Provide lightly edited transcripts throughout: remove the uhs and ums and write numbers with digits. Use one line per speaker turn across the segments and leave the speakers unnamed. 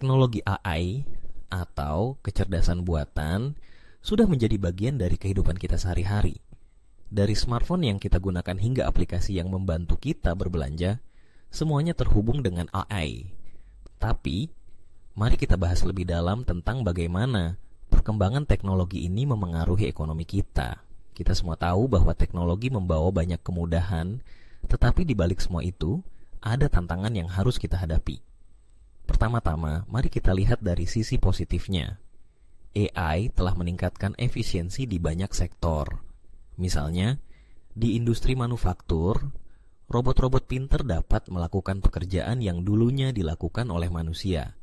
Teknologi AI atau kecerdasan buatan sudah menjadi bagian dari kehidupan kita sehari-hari. Dari smartphone yang kita gunakan hingga aplikasi yang membantu kita berbelanja, semuanya terhubung dengan AI. Tapi, mari kita bahas lebih dalam tentang bagaimana perkembangan teknologi ini memengaruhi ekonomi kita. Kita semua tahu bahwa teknologi membawa banyak kemudahan, tetapi di balik semua itu, ada tantangan yang harus kita hadapi. Pertama-tama, mari kita lihat dari sisi positifnya. AI telah meningkatkan efisiensi di banyak sektor. Misalnya, di industri manufaktur, robot-robot pinter dapat melakukan pekerjaan yang dulunya dilakukan oleh manusia.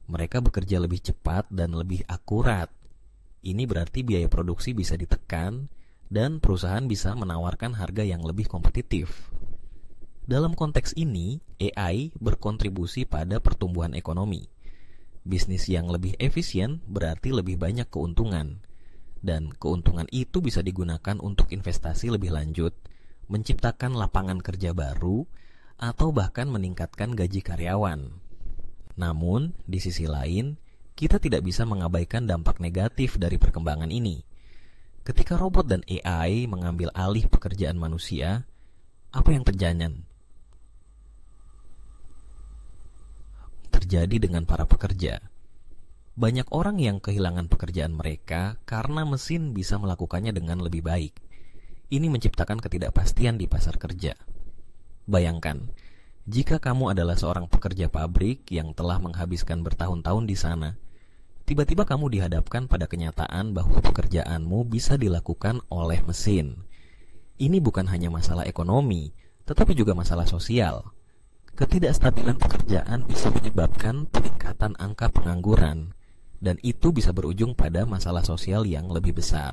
Mereka bekerja lebih cepat dan lebih akurat. Ini berarti biaya produksi bisa ditekan dan perusahaan bisa menawarkan harga yang lebih kompetitif. Dalam konteks ini, AI berkontribusi pada pertumbuhan ekonomi. Bisnis yang lebih efisien berarti lebih banyak keuntungan. Dan keuntungan itu bisa digunakan untuk investasi lebih lanjut, menciptakan lapangan kerja baru, atau bahkan meningkatkan gaji karyawan. Namun, di sisi lain, kita tidak bisa mengabaikan dampak negatif dari perkembangan ini. Ketika robot dan AI mengambil alih pekerjaan manusia, apa yang terjadi dengan para pekerja? Banyak orang yang kehilangan pekerjaan mereka karena mesin bisa melakukannya dengan lebih baik. Ini menciptakan ketidakpastian di pasar kerja. Bayangkan, jika kamu adalah seorang pekerja pabrik yang telah menghabiskan bertahun-tahun di sana, tiba-tiba kamu dihadapkan pada kenyataan bahwa pekerjaanmu bisa dilakukan oleh mesin. Ini bukan hanya masalah ekonomi, tetapi juga masalah sosial. Ketidakstabilan pekerjaan bisa menyebabkan peningkatan angka pengangguran, dan itu bisa berujung pada masalah sosial yang lebih besar.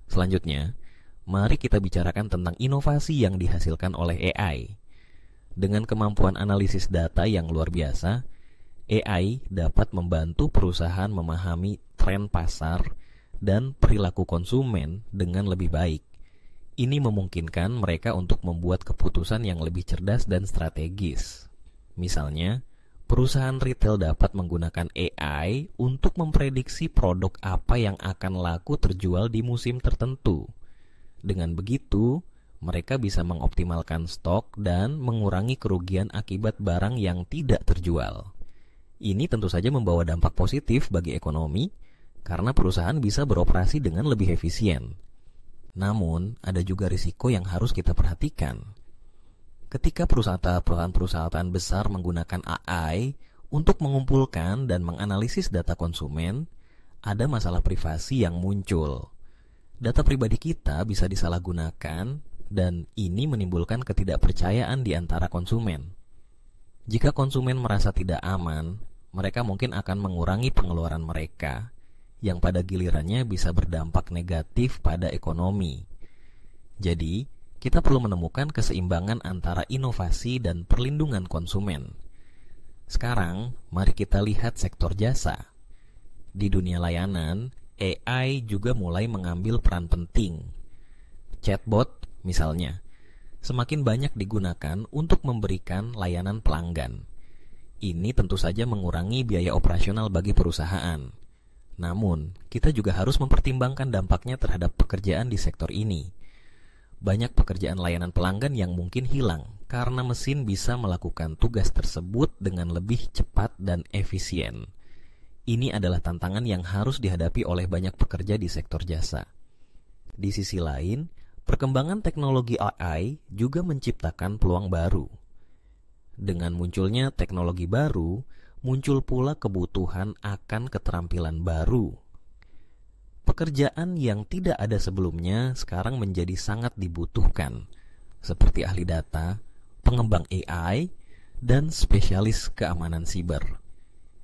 Selanjutnya, mari kita bicarakan tentang inovasi yang dihasilkan oleh AI. Dengan kemampuan analisis data yang luar biasa, AI dapat membantu perusahaan memahami tren pasar dan perilaku konsumen dengan lebih baik. Ini memungkinkan mereka untuk membuat keputusan yang lebih cerdas dan strategis. Misalnya, perusahaan retail dapat menggunakan AI untuk memprediksi produk apa yang akan laku terjual di musim tertentu. Dengan begitu, mereka bisa mengoptimalkan stok dan mengurangi kerugian akibat barang yang tidak terjual. Ini tentu saja membawa dampak positif bagi ekonomi karena perusahaan bisa beroperasi dengan lebih efisien. Namun, ada juga risiko yang harus kita perhatikan. Ketika perusahaan-perusahaan besar menggunakan AI untuk mengumpulkan dan menganalisis data konsumen, ada masalah privasi yang muncul. Data pribadi kita bisa disalahgunakan dan ini menimbulkan ketidakpercayaan di antara konsumen. Jika konsumen merasa tidak aman, mereka mungkin akan mengurangi pengeluaran mereka, yang pada gilirannya bisa berdampak negatif pada ekonomi. Jadi, kita perlu menemukan keseimbangan antara inovasi dan perlindungan konsumen. Sekarang, mari kita lihat sektor jasa. Di dunia layanan, AI juga mulai mengambil peran penting. Chatbot, misalnya, semakin banyak digunakan untuk memberikan layanan pelanggan. Ini tentu saja mengurangi biaya operasional bagi perusahaan. Namun, kita juga harus mempertimbangkan dampaknya terhadap pekerjaan di sektor ini. Banyak pekerjaan layanan pelanggan yang mungkin hilang karena mesin bisa melakukan tugas tersebut dengan lebih cepat dan efisien. Ini adalah tantangan yang harus dihadapi oleh banyak pekerja di sektor jasa. Di sisi lain, perkembangan teknologi AI juga menciptakan peluang baru. Dengan munculnya teknologi baru, muncul pula kebutuhan akan keterampilan baru. Pekerjaan yang tidak ada sebelumnya sekarang menjadi sangat dibutuhkan, seperti ahli data, pengembang AI, dan spesialis keamanan siber.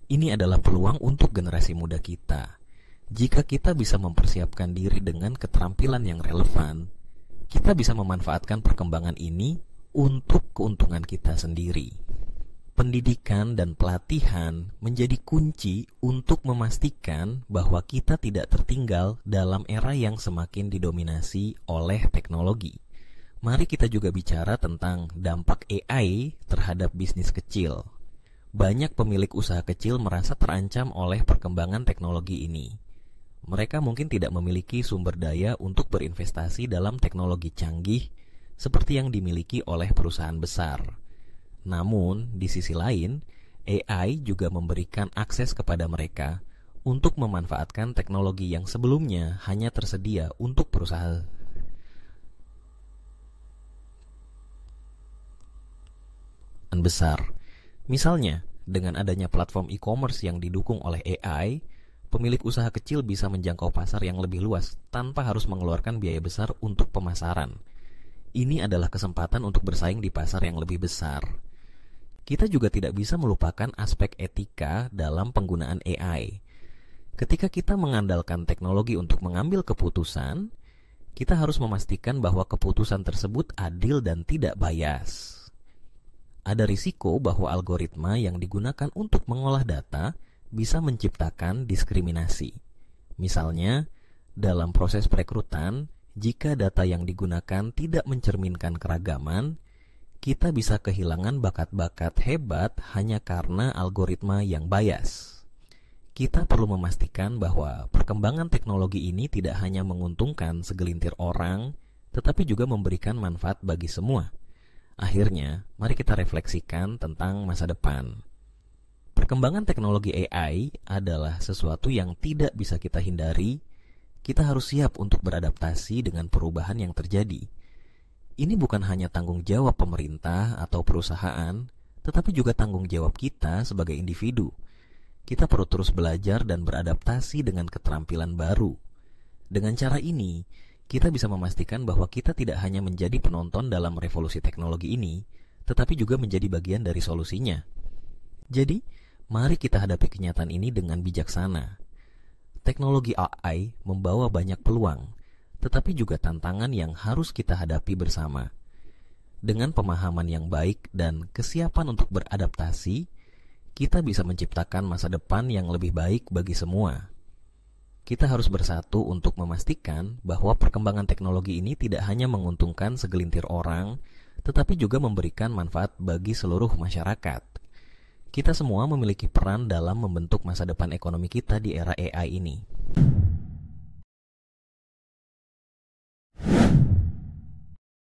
Ini adalah peluang untuk generasi muda kita. Jika kita bisa mempersiapkan diri dengan keterampilan yang relevan, kita bisa memanfaatkan perkembangan ini untuk keuntungan kita sendiri. Pendidikan dan pelatihan menjadi kunci untuk memastikan bahwa kita tidak tertinggal dalam era yang semakin didominasi oleh teknologi. Mari kita juga bicara tentang dampak AI terhadap bisnis kecil. Banyak pemilik usaha kecil merasa terancam oleh perkembangan teknologi ini. Mereka mungkin tidak memiliki sumber daya untuk berinvestasi dalam teknologi canggih seperti yang dimiliki oleh perusahaan besar. Namun, di sisi lain, AI juga memberikan akses kepada mereka untuk memanfaatkan teknologi yang sebelumnya hanya tersedia untuk perusahaan besar. Misalnya, dengan adanya platform e-commerce yang didukung oleh AI, pemilik usaha kecil bisa menjangkau pasar yang lebih luas tanpa harus mengeluarkan biaya besar untuk pemasaran. Ini adalah kesempatan untuk bersaing di pasar yang lebih besar. Kita juga tidak bisa melupakan aspek etika dalam penggunaan AI. Ketika kita mengandalkan teknologi untuk mengambil keputusan, kita harus memastikan bahwa keputusan tersebut adil dan tidak bias. Ada risiko bahwa algoritma yang digunakan untuk mengolah data bisa menciptakan diskriminasi. Misalnya, dalam proses perekrutan, jika data yang digunakan tidak mencerminkan keragaman, kita bisa kehilangan bakat-bakat hebat hanya karena algoritma yang bias. Kita perlu memastikan bahwa perkembangan teknologi ini tidak hanya menguntungkan segelintir orang, tetapi juga memberikan manfaat bagi semua. Akhirnya, mari kita refleksikan tentang masa depan. Perkembangan teknologi AI adalah sesuatu yang tidak bisa kita hindari. Kita harus siap untuk beradaptasi dengan perubahan yang terjadi. Ini bukan hanya tanggung jawab pemerintah atau perusahaan, tetapi juga tanggung jawab kita sebagai individu. Kita perlu terus belajar dan beradaptasi dengan keterampilan baru. Dengan cara ini, kita bisa memastikan bahwa kita tidak hanya menjadi penonton dalam revolusi teknologi ini, tetapi juga menjadi bagian dari solusinya. Jadi, mari kita hadapi kenyataan ini dengan bijaksana. Teknologi AI membawa banyak peluang, tetapi juga tantangan yang harus kita hadapi bersama. Dengan pemahaman yang baik dan kesiapan untuk beradaptasi, kita bisa menciptakan masa depan yang lebih baik bagi semua. Kita harus bersatu untuk memastikan bahwa perkembangan teknologi ini tidak hanya menguntungkan segelintir orang, tetapi juga memberikan manfaat bagi seluruh masyarakat. Kita semua memiliki peran dalam membentuk masa depan ekonomi kita di era AI ini.